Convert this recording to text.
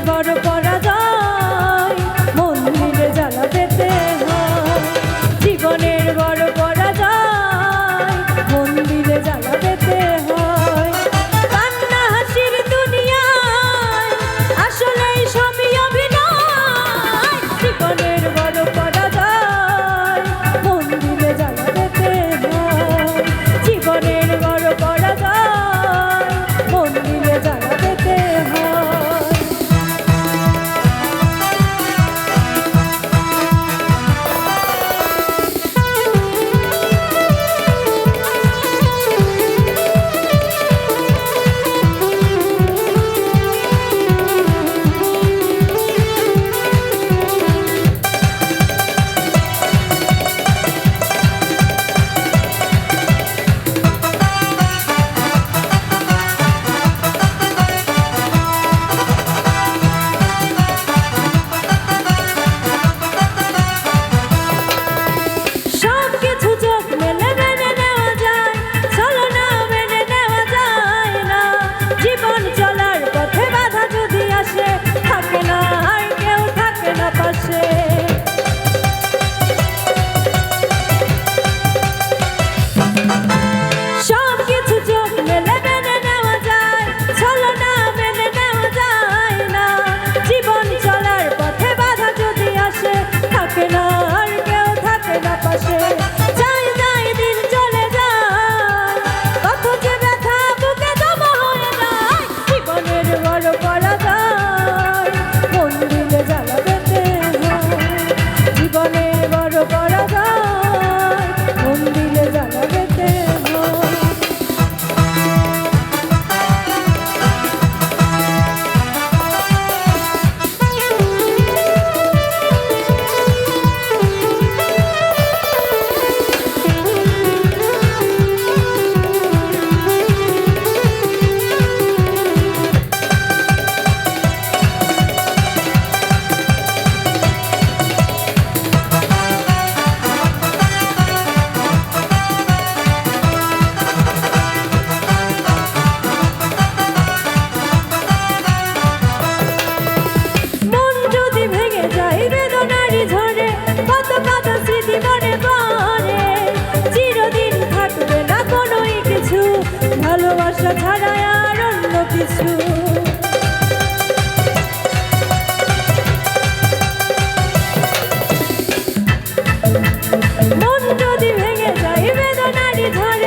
বড় পরাজয়, মন দিলে জ্বালা পেতে হয়। জীবনের বড় পরাজয়, মন দিলে জ্বালা পেতে হয়। কান্না হাসির দুনিয়ায় আসলেই সবই অভিনয়। জীবনের বড় পরাজয়, মন দিলে জ্বালা পেতে হয়। জীবনের বড় পরাজয়, মন দিলে জ্বালা পেতে হয়। ভালোবাসা ছাড়া আর অন্য কিছু। মন যদি ভেঙে যায় বেদনারই ঝড়ে